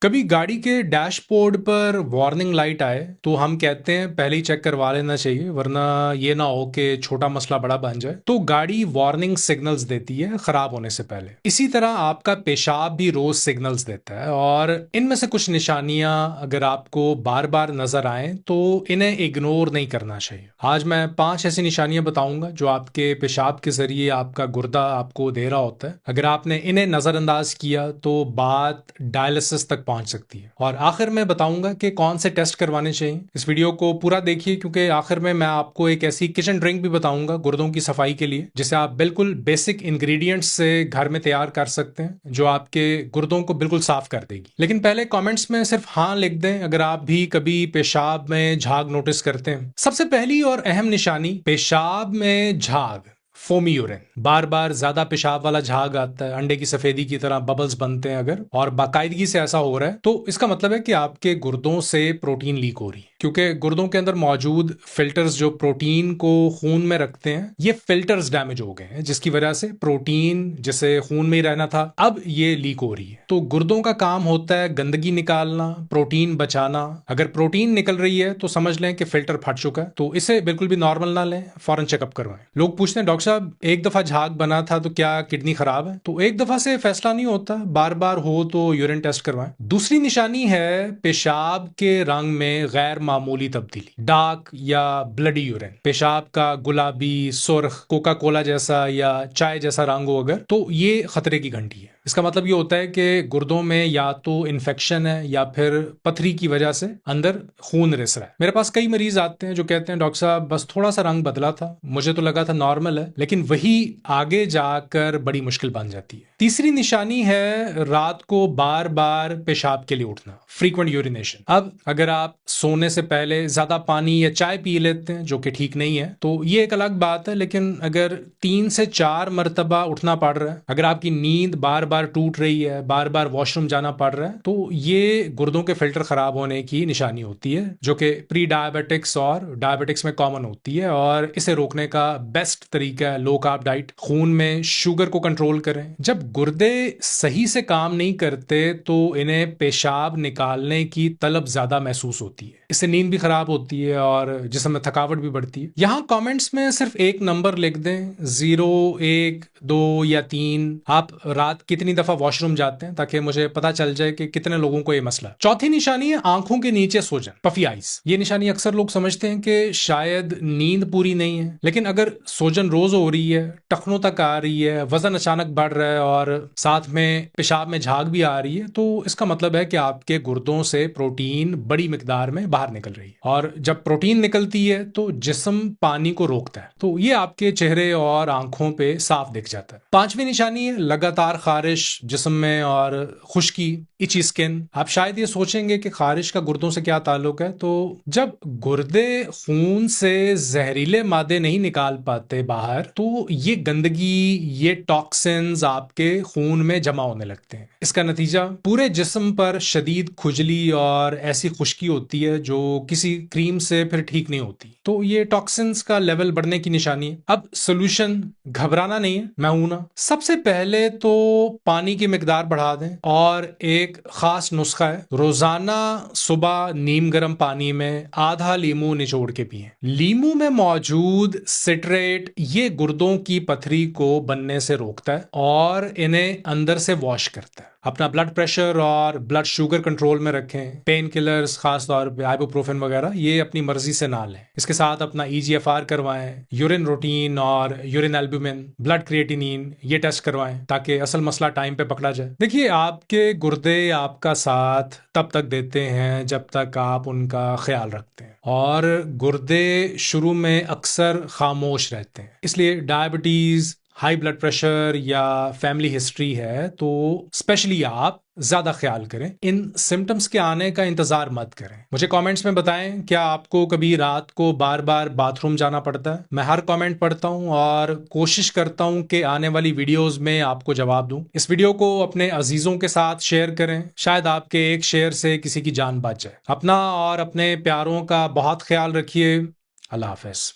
कभी गाड़ी के डैशबोर्ड पर वार्निंग लाइट आए तो हम कहते हैं पहले ही चेक करवा लेना चाहिए, वरना ये ना हो कि छोटा मसला बड़ा बन जाए। तो गाड़ी वार्निंग सिग्नल्स देती है खराब होने से पहले। इसी तरह आपका पेशाब भी रोज सिग्नल्स देता है, और इनमें से कुछ निशानियां अगर आपको बार बार नजर आए तो इन्हें इग्नोर नहीं करना चाहिए। आज मैं 5 ऐसी निशानियां बताऊंगा जो आपके पेशाब के जरिए आपका गुर्दा आपको दे रहा होता है। अगर आपने इन्हें नजरअंदाज किया तो बात डायलिसिस तक पहुंच सकती है। और आखिर में बताऊंगा कि कौन से टेस्ट करवाने चाहिए। इस वीडियो को पूरा देखिए, क्योंकि आखिर में मैं आपको एक ऐसी किचन ड्रिंक भी बताऊंगा गुर्दों की सफाई के लिए, जिसे आप बिल्कुल बेसिक इंग्रेडिएंट्स से घर में तैयार कर सकते हैं, जो आपके गुर्दों को बिल्कुल साफ कर देगी। लेकिन पहले कमेंट्स में सिर्फ हाँ लिख दें अगर आप भी कभी पेशाब में झाग नोटिस करते हैं। सबसे पहली और अहम निशानी, पेशाब में झाग, फोमी यूरिन। बार बार ज्यादा पेशाब वाला झाग आता है, अंडे की सफेदी की तरह बबल्स बनते हैं अगर, और बाकायदगी से ऐसा हो रहा है तो इसका मतलब है कि आपके गुर्दों से प्रोटीन लीक हो रही है। क्योंकि गुर्दों के अंदर मौजूद फिल्टर्स जो प्रोटीन को खून में रखते हैं, ये फिल्टर्स डैमेज हो गए हैं, जिसकी वजह से प्रोटीन जिसे खून में ही रहना था अब ये लीक हो रही है। तो गुर्दों का काम होता है गंदगी निकालना, प्रोटीन बचाना। अगर प्रोटीन निकल रही है तो समझ लें कि फिल्टर फट चुका है, तो इसे बिल्कुल भी नॉर्मल ना लें, फौरन चेकअप करवाएं। लोग पूछते हैं डॉक्टर साहब एक दफा झाग बना था तो क्या किडनी खराब है? तो एक दफा से फैसला नहीं होता, बार बार हो तो यूरिन टेस्ट करवाएं। दूसरी निशानी है पेशाब के रंग में गैर मामूली तब्दीली, डार्क या ब्लडी यूरिन। पेशाब का गुलाबी, सुर्ख, कोका कोला जैसा या चाय जैसा रंग हो अगर, तो ये खतरे की घंटी है। इसका मतलब ये होता है कि गुर्दों में या तो इन्फेक्शन है या फिर पथरी की वजह से अंदर खून रिस रहा है। मेरे पास कई मरीज आते हैं जो कहते हैं डॉक्टर साहब बस थोड़ा सा रंग बदला था, मुझे तो लगा था नॉर्मल है, लेकिन वही आगे जाकर बड़ी मुश्किल बन जाती है। तीसरी निशानी है रात को बार बार पेशाब के लिए उठना, फ्रीक्वेंट यूरिनेशन। अब अगर आप सोने से पहले ज्यादा पानी या चाय पी लेते हैं, जो कि ठीक नहीं है, तो ये एक अलग बात है। लेकिन अगर 3 से 4 मरतबा उठना पड़ रहा है, अगर आपकी नींद बार बार टूट रही है, बार बार वॉशरूम जाना पड़ रहा है, तो ये गुर्दों के फिल्टर खराब होने की निशानी होती है, जो कि प्री डायबिटिक्स और डायबिटिक्स में कॉमन होती है। और इसे रोकने का बेस्ट तरीका है लो कार्ब डाइट। खून में शुगर को कंट्रोल करें। जब गुर्दे सही से काम नहीं करते तो इन्हें पेशाब निकालने की तलब ज्यादा महसूस होती है, इससे नींद भी खराब होती है और जिस्म में थकावट भी बढ़ती है। यहाँ कमेंट्स में सिर्फ एक नंबर लिख दें, 0, 1, 2 या 3। आप रात कितनी दफा वॉशरूम जाते हैं, ताकि मुझे पता चल जाए कि कितने लोगों को ये मसला। चौथी निशानी है आंखों के नीचे सूजन, पफी आइज। ये निशानी अक्सर लोग समझते हैं कि शायद नींद पूरी नहीं है, लेकिन अगर सूजन रोज हो रही है, टखनों तक आ रही है, वजन अचानक बढ़ रहा है और साथ में पेशाब में झाग भी आ रही है, तो इसका मतलब है कि आपके गुर्दों से प्रोटीन बड़ी मिकदार में बाहर निकल रही है। और जब प्रोटीन निकलती है तो जिस्म पानी को रोकता है, तो ये आपके चेहरे और आंखों पे साफ दिख जाता है। पांचवी निशानी है लगातार खारिश जिस्म में और खुश्की, इची स्किन। आप शायद ये सोचेंगे कि खारिश का गुर्दों से क्या ताल्लुक है, तो जब गुर्दे खून से जहरीले मादे नहीं निकाल पाते बाहर, तो ये गंदगी, ये टॉक्सिन्स आपके खून में जमा होने लगते हैं। इसका नतीजा पूरे जिस्म पर शदीद खुजली और ऐसी खुश्की होती है जो किसी क्रीम से फिर ठीक नहीं होती। तो ये टॉक्सिन्स का लेवल बढ़ने की निशानी है। अब सोल्यूशन, घबराना नहीं है, मैं हूं ना। सबसे पहले तो पानी की मिकदार बढ़ा दें, और एक खास नुस्खा है, रोजाना सुबह नीम गर्म पानी में आधा लीमू निचोड़ के पिएं। लीमू में मौजूद सिट्रेट ये गुर्दों की पथरी को बनने से रोकता है और इन्हें अंदर से वॉश करता है। अपना ब्लड प्रेशर और ब्लड शुगर कंट्रोल में रखें। पेन किलर्स, खास तौर पे आइबुप्रोफेन वगैरह, ये अपनी मर्जी से ना लें। इसके साथ अपना EGFR करवाएं, यूरिन रूटीन और यूरिन एल्ब्यूमिन, ब्लड क्रिएटिनिन, ये टेस्ट करवाएं, ताकि असल मसला टाइम पे पकड़ा जाए। देखिए, आपके गुर्दे आपका साथ तब तक देते हैं जब तक आप उनका ख्याल रखते हैं, और गुर्दे शुरू में अक्सर खामोश रहते हैं। इसलिए डायबिटीज, हाई ब्लड प्रेशर या फैमिली हिस्ट्री है तो स्पेशली आप ज्यादा ख्याल करें। इन सिम्टम्स के आने का इंतजार मत करें। मुझे कमेंट्स में बताएं, क्या आपको कभी रात को बार बार बाथरूम जाना पड़ता है? मैं हर कमेंट पढ़ता हूं और कोशिश करता हूं कि आने वाली वीडियोस में आपको जवाब दूं। इस वीडियो को अपने अजीजों के साथ शेयर करें, शायद आपके एक शेयर से किसी की जान बच जाए। अपना और अपने प्यारों का बहुत ख्याल रखिए। अल्लाह हाफिज।